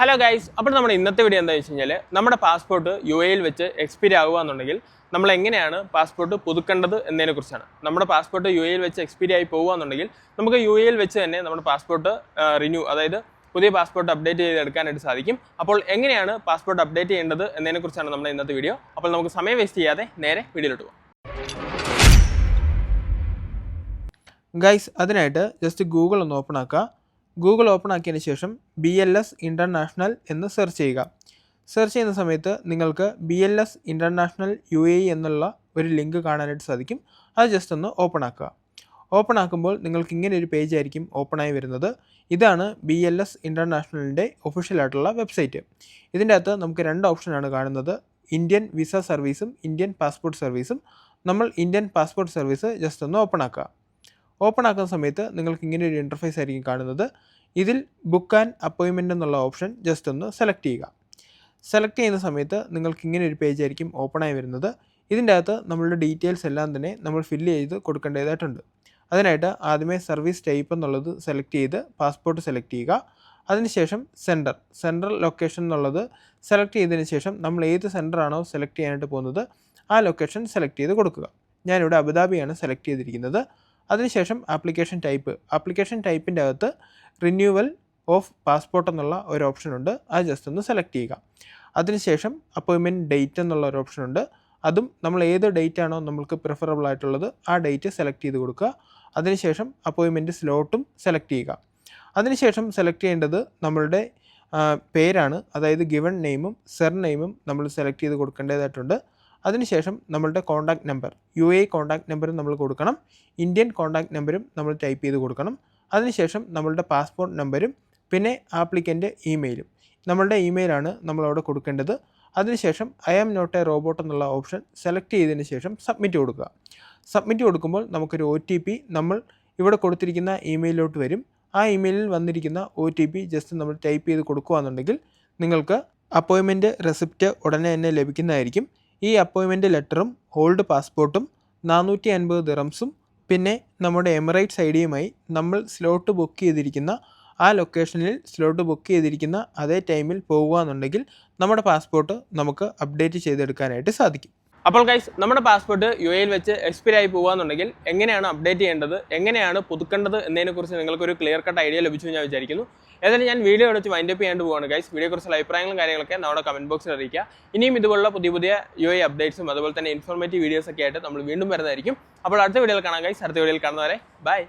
Hello guys, അപ്പോൾ നമ്മുടെ ഇന്നത്തെ വീഡിയോ എന്താണെന്ന് വെച്ച് കഴിഞ്ഞാൽ നമ്മുടെ പാസ്പോർട്ട് UAE വെച്ച് എക്സ്പയർ ആവുകയാണെന്നുണ്ടെങ്കിൽ നമ്മൾ എങ്ങനെയാണ് പാസ്പോർട്ട് പുതുക്കേണ്ടത് എന്നതിനെക്കുറിച്ചാണ്. നമ്മുടെ പാസ്പോർട്ട് UAE വെച്ച് എക്സ്പയർ ആയി പോകുകയാണെന്നുണ്ടെങ്കിൽ നമുക്ക് UAE വെച്ച് തന്നെ നമ്മുടെ പാസ്പോർട്ട് റിന്യൂ, അതായത് പുതിയ പാസ്പോർട്ട് അപ്ഡേറ്റ് ചെയ്തെടുക്കാനായിട്ട് സാധിക്കും. അപ്പോൾ എങ്ങനെയാണ് പാസ്പോർട്ട് അപ്ഡേറ്റ് ചെയ്യേണ്ടത് എന്നതിനെക്കുറിച്ചാണ് നമ്മുടെ ഇന്നത്തെ വീഡിയോ. അപ്പോൾ നമുക്ക് സമയം വേസ്റ്റ് ചെയ്യാതെ നേരെ വീഡിയോയിലോട്ട് പോകാം. ഗൈസ്, അതിനായിട്ട് ജസ്റ്റ് ഗൂഗിൾ ഒന്ന് ഓപ്പൺ ആക്കുക. ഗൂഗിൾ ഓപ്പൺ ആക്കിയതിന് ശേഷം BLS ഇൻ്റർനാഷണൽ എന്ന് സെർച്ച് ചെയ്യുക. സെർച്ച് ചെയ്യുന്ന സമയത്ത് നിങ്ങൾക്ക് BLS ഇൻ്റർനാഷണൽ UAE എന്നുള്ള ഒരു ലിങ്ക് കാണാനായിട്ട് സാധിക്കും. അത് ജസ്റ്റ് ഒന്ന് ഓപ്പൺ ആക്കുക. ഓപ്പൺ ആക്കുമ്പോൾ നിങ്ങൾക്ക് ഇങ്ങനെ ഒരു പേജ് ആയിരിക്കും ഓപ്പണായി വരുന്നത്. ഇതാണ് BLS ഇൻ്റർനാഷണലിൻ്റെ ഒഫീഷ്യലായിട്ടുള്ള വെബ്സൈറ്റ്. ഇതിൻ്റെ അകത്ത് നമുക്ക് രണ്ട് ഓപ്ഷനാണ് കാണുന്നത്, ഇന്ത്യൻ വിസ സർവീസും ഇന്ത്യൻ പാസ്പോർട്ട് സർവീസും. നമ്മൾ ഇന്ത്യൻ പാസ്പോർട്ട് സർവീസ് ജസ്റ്റ് ഒന്ന് ഓപ്പൺ ആക്കുക. ഓപ്പൺ ആക്കുന്ന സമയത്ത് നിങ്ങൾക്ക് ഇങ്ങനെ ഒരു ഇൻ്റർഫേസ് ആയിരിക്കും കാണുന്നത്. ഇതിൽ ബുക്ക് ആൻഡ് അപ്പോയിൻമെൻറ്റ് എന്നുള്ള ഓപ്ഷൻ ജസ്റ്റ് ഒന്ന് സെലക്ട് ചെയ്യുക. സെലക്ട് ചെയ്യുന്ന സമയത്ത് നിങ്ങൾക്ക് ഇങ്ങനെ ഒരു പേജ് ആയിരിക്കും ഓപ്പണായി വരുന്നത്. ഇതിൻ്റെ അകത്ത് നമ്മളുടെ ഡീറ്റെയിൽസ് എല്ലാം തന്നെ നമ്മൾ ഫില്ല് ചെയ്ത് കൊടുക്കേണ്ടതായിട്ടുണ്ട്. അതിനായിട്ട് ആദ്യമേ സർവീസ് ടൈപ്പ് എന്നുള്ളത് സെലക്ട് ചെയ്ത് പാസ്പോർട്ട് സെലക്ട് ചെയ്യുക. അതിനുശേഷം സെൻട്രൽ ലൊക്കേഷൻ എന്നുള്ളത് സെലക്ട് ചെയ്തതിന് ശേഷം നമ്മൾ ഏത് സെൻറ്ററാണോ സെലക്ട് ചെയ്യാനായിട്ട് പോകുന്നത് ആ ലൊക്കേഷൻ സെലക്ട് ചെയ്ത് കൊടുക്കുക. ഞാനിവിടെ അബുദാബിയാണ് സെലക്ട് ചെയ്തിരിക്കുന്നത്. അതിനുശേഷം ആപ്ലിക്കേഷൻ ടൈപ്പിൻ്റെ അകത്ത് റിന്യൂവൽ ഓഫ് പാസ്പോർട്ട് എന്നുള്ള ഒരു ഓപ്ഷനുണ്ട്. അത് ജസ്റ്റ് ഒന്ന് സെലക്ട് ചെയ്യുക. അതിനുശേഷം അപ്പോയിൻമെൻറ്റ് ഡേറ്റ് എന്നുള്ള ഒരു ഓപ്ഷനുണ്ട്. അതും നമ്മൾ ഏത് ഡേറ്റ് ആണോ നമുക്ക് പ്രിഫറബിൾ ആയിട്ടുള്ളത് ആ ഡേറ്റ് സെലക്ട് ചെയ്ത് കൊടുക്കുക. അതിനുശേഷം അപ്പോയിൻമെൻറ്റ് സ്ലോട്ടും സെലക്ട് ചെയ്യുക. അതിനുശേഷം സെലക്ട് ചെയ്യേണ്ടത് നമ്മളുടെ പേരാണ്, അതായത് ഗിവൺ നെയിമും സർനെയിമും നമ്മൾ സെലക്ട് ചെയ്ത് കൊടുക്കേണ്ടതായിട്ടുണ്ട്. അതിനുശേഷം നമ്മളുടെ കോൺടാക്റ്റ് നമ്പർ, UAE കോൺടാക്റ്റ് നമ്പറും നമ്മൾ കൊടുക്കണം, ഇന്ത്യൻ കോൺടാക്റ്റ് നമ്പറും നമ്മൾ ടൈപ്പ് ചെയ്ത് കൊടുക്കണം. അതിനുശേഷം നമ്മളുടെ പാസ്പോർട്ട് നമ്പരും പിന്നെ ആപ്ലിക്കൻ്റ് ഇമെയിലും, നമ്മളുടെ ഇമെയിലാണ് നമ്മളവിടെ കൊടുക്കേണ്ടത്. അതിനുശേഷം I am not a robot എന്നുള്ള ഓപ്ഷൻ സെലക്ട് ചെയ്തതിന് ശേഷം സബ്മിറ്റ് കൊടുക്കുക. സബ്മിറ്റ് കൊടുക്കുമ്പോൾ നമുക്കൊരു OTP നമ്മൾ ഇവിടെ കൊടുത്തിരിക്കുന്ന ഇമെയിലോട്ട് വരും. ആ ഇമെയിലിൽ വന്നിരിക്കുന്ന OTP ജസ്റ്റ് നമ്മൾ ടൈപ്പ് ചെയ്ത് കൊടുക്കുകയാണെന്നുണ്ടെങ്കിൽ നിങ്ങൾക്ക് അപ്പോയിൻമെൻറ്റ് റെസിപ്റ്റ് ഉടനെ തന്നെ ലഭിക്കുന്നതായിരിക്കും. ഈ അപ്പോയിൻമെൻറ്റ് ലെറ്ററും ഓൾഡ് പാസ്പോർട്ടും 450 ദിറംസും പിന്നെ നമ്മുടെ എമിറേറ്റ്സ് IDയുമായി നമ്മൾ സ്ലോട്ട് ബുക്ക് ചെയ്തിരിക്കുന്ന ആ ലൊക്കേഷനിൽ സ്ലോട്ട് ബുക്ക് ചെയ്തിരിക്കുന്ന അതേ ടൈമിൽ പോകുകയെന്നുണ്ടെങ്കിൽ നമ്മുടെ പാസ്പോർട്ട് നമുക്ക് അപ്ഡേറ്റ് ചെയ്തെടുക്കാനായിട്ട് സാധിക്കും. അപ്പോൾ ഗൈസ്, നമ്മുടെ പാസ്പോർട്ട് UAE വെച്ച് എക്സ്പയർ ആയി പോകുകയെന്നുണ്ടെങ്കിൽ എങ്ങനെയാണ് അപ്ഡേറ്റ് ചെയ്യേണ്ടത്, എങ്ങനെയാണ് പുതുക്കേണ്ടത് എന്നതിനെക്കുറിച്ച് നിങ്ങൾക്കൊരു ക്ലിയർ കട്ട് ഐഡിയ ലഭിച്ചു ഞാൻ വിചാരിക്കുന്നു. ഏതായാലും ഞാൻ വീഡിയോ എടുത്ത് വൈൻഡപ്പ് ചെയ്യാണ്ട് പോവാണ് ഗൈസ്. വീഡിയോയെക്കുറിച്ചുള്ള അഭിപ്രായങ്ങളും കാര്യങ്ങളൊക്കെ നമ്മുടെ കമൻറ്റ് ബോക്സിൽ അറിയിക്കുക. ഇനിയും ഇതുപോലുള്ള പുതിയ UAE അപ്ഡേറ്റ്സും അതുപോലെ തന്നെ ഇൻഫോർമേറ്റീവ് വീഡിയോസൊക്കെ ആയിട്ട് നമ്മൾ വീണ്ടും വരുന്നതായിരിക്കും. അപ്പോൾ അടുത്ത വീഡിയോയിൽ കാണാം ഗൈസ്. അടുത്ത വീഡിയോയിൽ കാണുന്നവരെ ബൈ.